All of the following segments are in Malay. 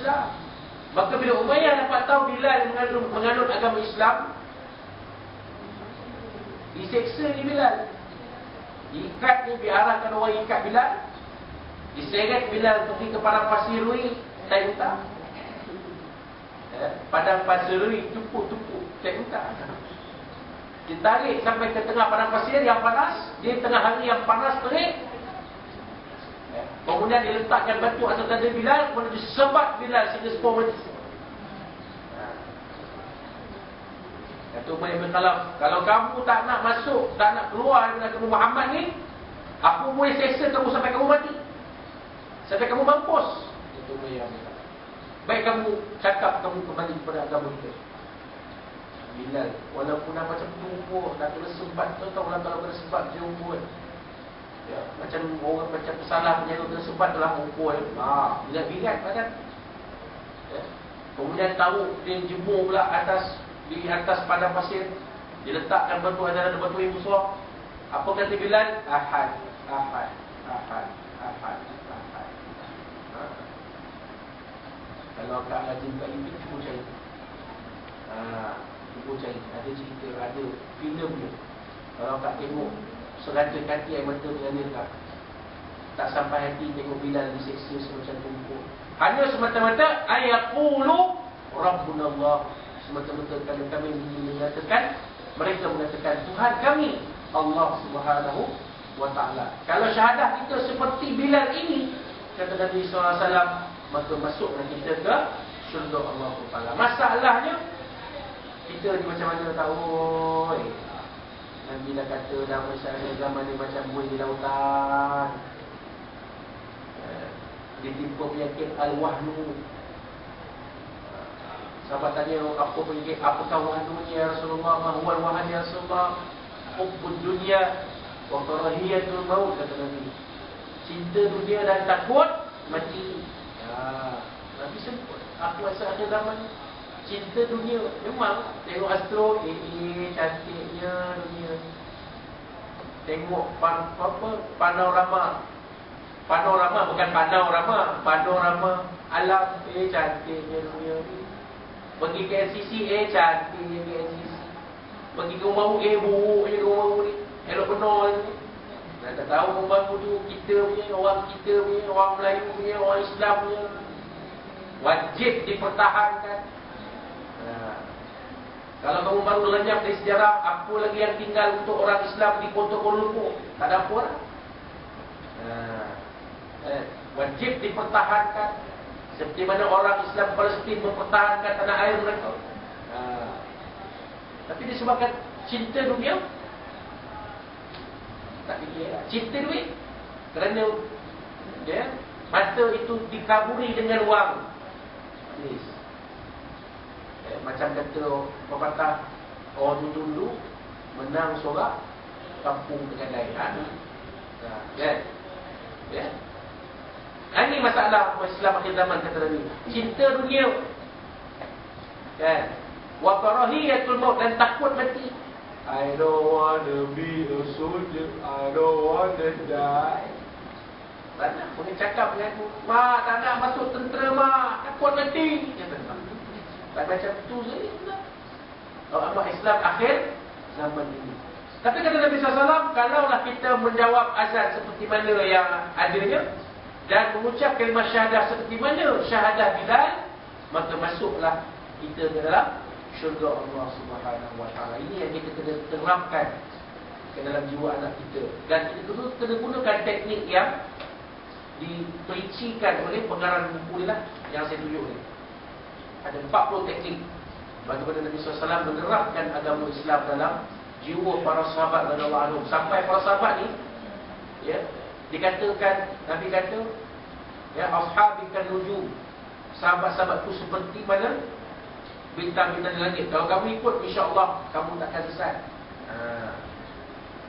Islam. Maka bila Umayyah dapat tahu Bilal menganut agama Islam, diseksa ni Bilal. Diikat ni, diarahkan orang ikat Bilal. Diseret Bilal pergi ke padang pasir Rui, tak minta. Padang pasir Rui, tumpuk-tumpuk, tak minta. Ditarik sampai ke tengah padang pasir yang panas. Di tengah hari yang panas terik. Kemudian diletakkan batu atas dada Bilal, kemudian disebat Bilal sehingga sepuluh mati. Kata Umar bin Khalaf, kalau kamu tak nak masuk, tak nak keluar dengan agama Muhammad ni, aku boleh seksa kamu sampai kamu mati, sampai kamu mampus. Kata Umar bin Khalaf, baik kamu cakap kamu kembali kepada agama kita. Bilal, walaupun dah macam tumpuk, dah kena sebat, tahu orang kalau kena sebat dia umpul. Ya, macam orang macam salah punya kena sebat dalam umpul. Bila-bila badan. Ya. Kemudian tahu dia jemur pula di atas padang pasir, diletakkan batu, ada batu yang besar. Apa kata Bilal? Ahad, ahad, ahad, ahad, ahad. Kalau Kak Lazim kat YouTube, cuba cari. Cuba cari, ada cerita, ada filem dia. Kalau Kak tengok seratus kaki air mata mengalir Kak, tak sampai hati tengok Bilal diseksa semacam tumpuk. Hanya semata-mata ayaqulu Rabbunallah, semata-mata kerana kami mengatakan, mereka mengatakan Tuhan kami Allah Subhanahu wa ta'ala. Kalau syahadah kita seperti Bilal ini, kata Nabi SAW, maka masuklah kita ke syurga Allah Ta'ala. Masalahnya kita ni macam mana tahu, Nabi dah kata dalam masyarakat zaman ni macam buih di lautan, ditimpa penyakit al-wahnu. Sahabat tanya, apa penyakit, apakah wahnu ni ya Rasulullah? Mahwal wahan ya Rasulullah? Hubbud dunia wa karahiyatul maut, kata Nabi. Cinta dunia dan takut mati. Nabi sebut, aku rasa ada zaman cinta dunia. Memang tengok astro, cantiknya dunia. Tengok panorama bukan panorama alam, cantiknya dunia ni. Pergi ke LCC, cantiknya ke LCC. Pergi ke rumah buruknya ke rumah ni. Elok benar ni. Tak tahu rumah tu kita punya, orang Melayu punya, orang Islam punya. Wajib dipertahankan. Kalau kamu baru lenyap dari sejarah, apa lagi yang tinggal untuk orang Islam di Kota Kuala Lumpur? Tak ada apa lah. Wajib dipertahankan, seperti mana orang Islam Palestin mempertahankan tanah air mereka. Tapi disebabkan cinta dunia, tak fikir lah. Cinta duit, kerana mata itu dikaburi dengan wang. Macam kata pepatah orang dulu, menang sorak, kampung kedai. Ini masalah Islam akhir zaman, kata Nabi. Cinta dunia, wa karahiyatul maut, dan takut mati. I don't wanna be a soldier, I don't wanna die. Tak nak boleh cakap dengan aku, mak tak nak masuk tentera mak, takut mati. Tak macam tu saja. Kalau amat Islam akhir zaman ini. Tapi kata Nabi SAW, kalaulah kita menjawab azan seperti mana yang adanya, dan mengucap kalimah syahadah seperti mana syahadah Bilal, maka masuklah kita ke dalam syurga Allah Subhanahu wa ta'ala. Ini yang kita kena terapkan ke dalam jiwa anak kita. Dan kita kena gunakan teknik yang dipericikan oleh pengarang buku ni lah, yang saya tunjuk ni. Ada 40 teknik bagaimana Nabi SAW menerapkan agama Islam dalam jiwa para sahabat radhiyallahu anhum. Sampai para sahabat ni, dikatakan, Nabi kata, ashabi kan nujum, sahabat-sahabatku seperti mana bintang-bintang di langit. Kalau kamu ikut, insya-Allah kamu takkan sesat.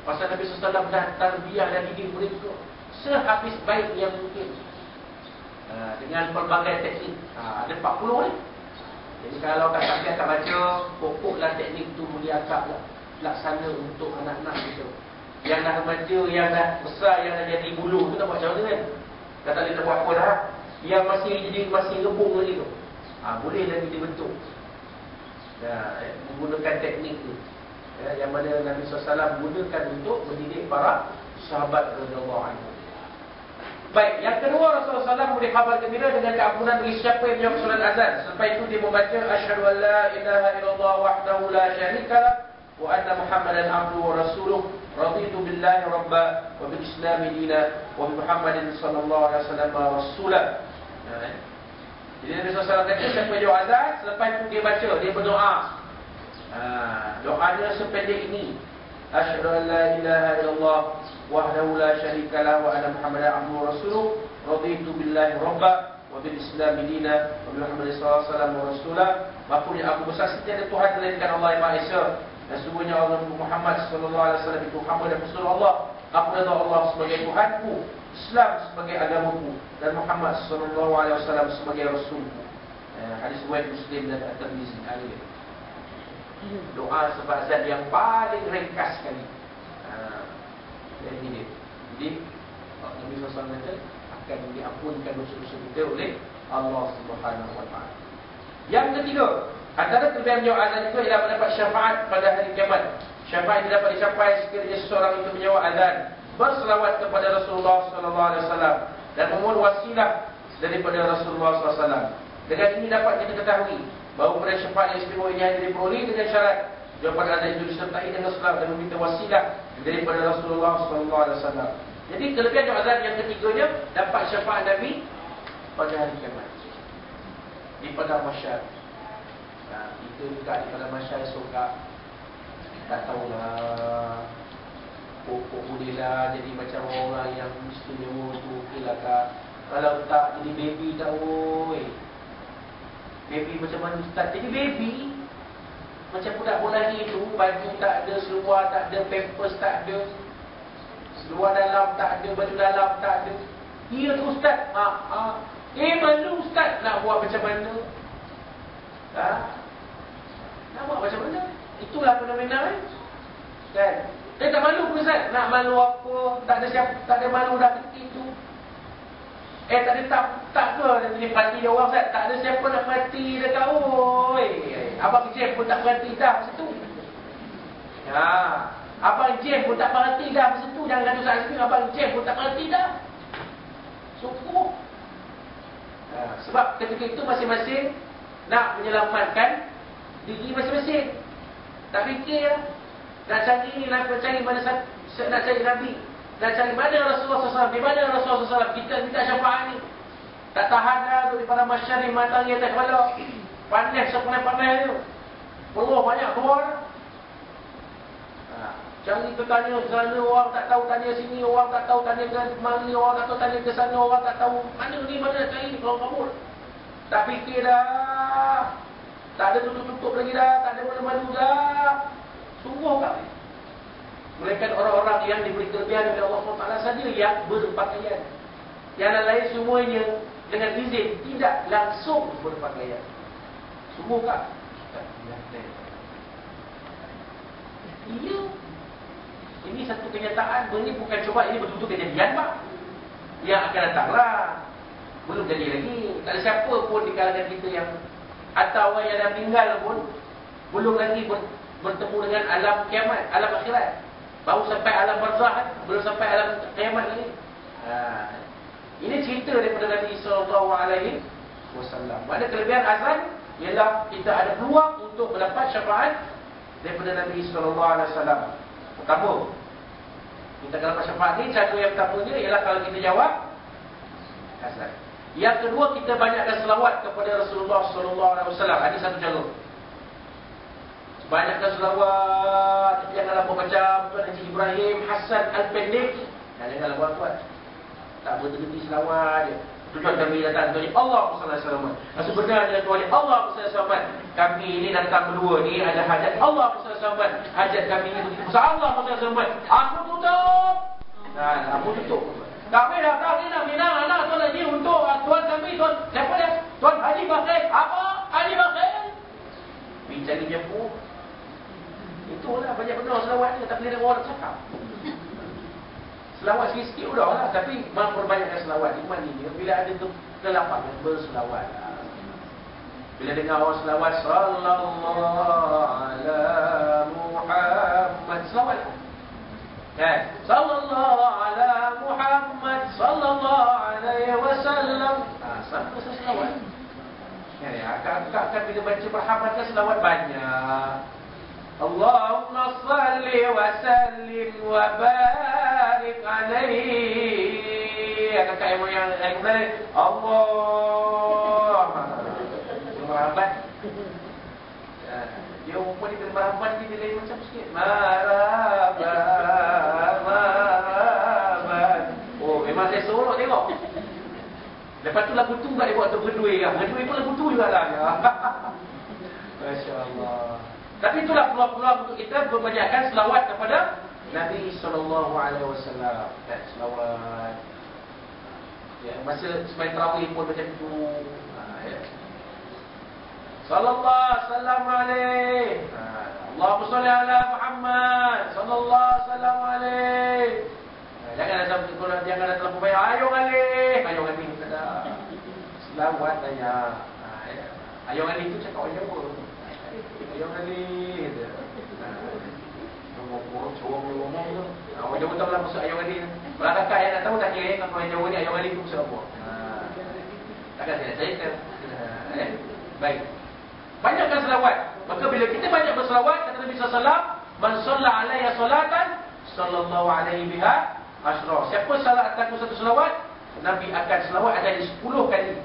Pasal Nabi SAW dah tarbiyah dan didik mereka sehabis baik yang mungkin, dengan pelbagai teknik. Ada 40 ni. Jadi kalau kata akan baca, pokoklah teknik tu mulia akak lah, laksana untuk anak-anak kita. Yang dah remaja, yang dah besar, yang dah jadi bulu tu nak buat macam mana kan? Dah tak boleh nak buat apa dah. yang masih rebung lagi tu. Boleh lagi dibentuk. Menggunakan teknik tu. Yang mana Nabi SAW gunakan untuk mendidik para sahabat radhiyallahu anhu. Baik, yang kedua Rasulullah SAW memberi khabar gembira dengan keampunan bagi siapa yang menjawab solat azan. Selepas itu dia membaca asyhadu an la ilaha illallah wahdahu la syarikalah wa anna Muhammadan abduhu wa rasuluh raditu billahi rabba wa bil islam dina wa bi Muhammadin sallallahu alaihi wasallam rasulah. Jadi Nabi SAW kata siapa yang menjawab azan, selepas itu dia baca, dia berdoa. Doanya sependek ini. Asyhadu an la ilaha illallah wahdahu la syarikalah wa anna Muhammadan abduhu wa rasuluh raditu billahi rabba wa bil islam dina wa bi Muhammadin sallallahu alaihi wasallam rasulah. Maksudnya aku bersaksi tiada Tuhan melainkan Allah yang Maha Esa, dan sesungguhnya Allah Muhammad sallallahu alaihi wasallam itu hamba dan rasul Allah. Aku redha Allah sebagai Tuhanku, Islam sebagai agamaku, dan Muhammad sallallahu alaihi wasallam sebagai rasulku. Hadis riwayat Muslim dan At-Tirmizi. Doa sebab azan yang paling ringkas sekali. Jadi Nabi SAW kata akan diampunkan dosa-dosa kita oleh Allah Subhanahu Wa Taala. Yang ketiga, antara kelebihan menjawab azan itu ialah mendapat syafaat pada hari kiamat. Syafaat yang dapat dicapai sekiranya seseorang itu menjawab azan, berselawat kepada Rasulullah SAW dan memohon wasilah daripada Rasulullah SAW. Dengan ini dapat kita ketahui bahawa pada syafaat yang istimewa ini hanya diperoleh dengan syarat jawapan azan itu disertai dengan salat dan meminta wasilah daripada Rasulullah SAW. Jadi kelebihan jawab azan yang ketiganya dapat syafaat Nabi pada hari kiamat di padang mahsyar. Kita juga di padang mahsyar esok tak tahulah, pokok bolehlah jadi macam orang yang istimewa tu, okeylah kak. Kalau tak jadi baby tak, oi. Baby macam mana ustaz? Jadi baby macam budak-budak itu, baju tak ada, seluar tak ada, pampers tak ada, seluar dalam tak ada, baju dalam tak ada. Ya tu ustaz. Malu ustaz, nak buat macam mana? Nak buat macam mana? Itulah fenomena kan? Tak malu pun ustaz. Nak malu apa? Tak ada siapa, tak ada malu dah kecil tu. Tak ada tak ke dia parti dia orang ustaz. Tak ada siapa nak parti dia tahu. Abang Jem pun tak berhenti dah masa tu. Abang Jem pun tak berhenti dah masa tu. Jangan kata ustaz sini, Abang Jem pun tak berhenti dah. Sungguh. Sebab ketika itu masing-masing nak menyelamatkan diri masing-masing. Tak fikir lah. Nak cari ni, nak cari mana, nak cari Nabi, nak cari mana Rasulullah SAW, di mana Rasulullah SAW. Kita minta syafaat ni. Tak tahan dah tu di pada masyarakat ni, matangnya atas kepala. Panas sepanai-panai tu. Peluh banyak keluar. Cari ke tanya sana, orang tak tahu tanya sini, orang tak tahu tanya ke mari, orang tak tahu tanya ke sana, orang tak tahu mana ni, mana nak cari kalau kabur. Tak fikir dah. Tak ada tutup-tutup lagi dah, tak ada malu-malu dah. Sungguh tak? Mereka orang-orang yang diberi kelebihan oleh Allah SWT saja yang berpakaian. Yang lain semuanya dengan izin tidak langsung berpakaian. Sungguh tak? Iya. Ini satu kenyataan. Ini bukan cuba, ini betul-betul kejadian pak. Yang akan datanglah. Belum jadi lagi. Tak ada siapa pun di kalangan kita yang, atau orang yang dah meninggal pun belum lagi bertemu dengan alam kiamat, alam akhirat. Baru sampai alam barzakh, belum sampai alam kiamat lagi. Ini cerita daripada Nabi SAW. Mana kelebihan azan ialah kita ada peluang untuk mendapat syafaat daripada Nabi SAW. Pertama, kita akan dapat syafaat ni. Cara yang pertamanya ialah kalau kita jawab azan. Yang kedua, kita banyakkan selawat kepada Rasulullah SAW. Ada satu jalur. Banyakkan selawat. Janganlah buat macam Tuan Haji Ibrahim Hassan Al-Pendeki. Janganlah buat. Tak berhenti selawat je. Tuan kami datang Tuan Allah SAW. Sebenarnya Tuan Allah SAW, kami ini datang berdua ni ada hajat Allah SAW. Hajat kami ini begitu besar Allah SAW. Aku tutup. Aku tutup. Kami dah minang anak Tuan Haji untuk Tuan kami, Tuan siapa dia? Tuan Haji Bakir. Apa? Haji Bakir. Bincang dia pun. Itulah banyak benar selawat ni. Tak boleh dengar orang cakap. Selawat sikit-sikit udah lah. Tapi memperbanyakkan selawat. Iman ni bila ada kelapangan berselawat. Bila dengar orang selawat, sallallahu ala Muhammad, selawat. Kan? Sallallahu ala Muhammad, sallallahu alaihi wasallam. Sampai selawat. Ya, akak bila baca berhamd kan selawat banyak. Allahumma salli wa sallim wa barik alaihi. Akak yang mulai Allah. Berhamd. Dia umum ni berhamd dia lain macam sikit. Marhaban. Oh, memang saya sorok tengok. Lepas tu lagu tu pula dia buat untuk berdui kan. Berdui pun lagu tu juga lah. Masya Allah. Tapi itulah peluang-peluang untuk kita berbanyakkan selawat kepada Nabi SAW. Dan selawat. Ya, masa sembahang tarawih pun macam tu. Ya. Sallallahu sallam alaih. Allahumma salli ala Muhammad. Sallallahu sallam alaih. Jangan ada terlalu banyak. Ayo kali kita dah selawat aja. Ayo kali itu cakap aja apa? Ayo kali. Ngomong tu. Awak jauh tahu lah maksud ayo kali. Kalau kakak yang nak tahu tak kira kalau yang jauh ni ayo kali itu maksud apa? Takkan saya cerita. Baik. Banyakkan selawat. Maka bila kita banyak berselawat, kata Nabi SAW, man shalla alayya salatan sallallahu alaihi biha asyra. Siapa salat atas satu selawat, Nabi akan selawat ada 10 kali.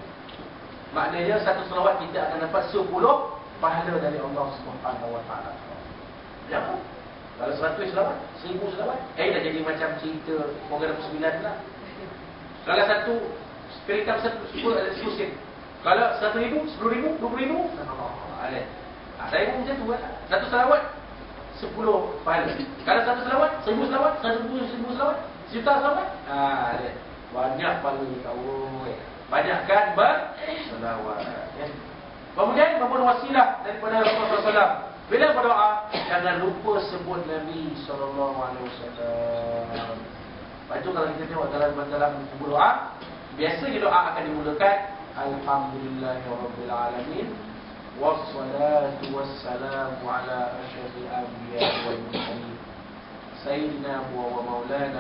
Maknanya satu selawat kita akan dapat 10 pahala dari Allah Subhanahu wa taala. Ya. Kalau 100 selawat, 1000 selawat, dah jadi macam cerita program 9 lah. Kalau satu cerita satu 10 sen. Kalau 1,000, 10,000, 20,000, ada. Saya pun macam tu lah. Satu selawat 10 pahala. Kalau satu selawat, 1000 selawat, 1000 selawat, 1,000 selawat. Banyak pahala kau. Banyakkan berselawat. Ya. Kemudian membuat wasilah daripada Rasulullah SAW. Bila berdoa, jangan lupa sebut Nabi SAW. Lepas itu kalau kita tengok dalam berdoa, biasanya doa akan dimulakan Alhamdulillahirabbil alamin. Wassalatu wassalamu ala asyrafil anbiya'i wal mursalin sayyidina wa maulana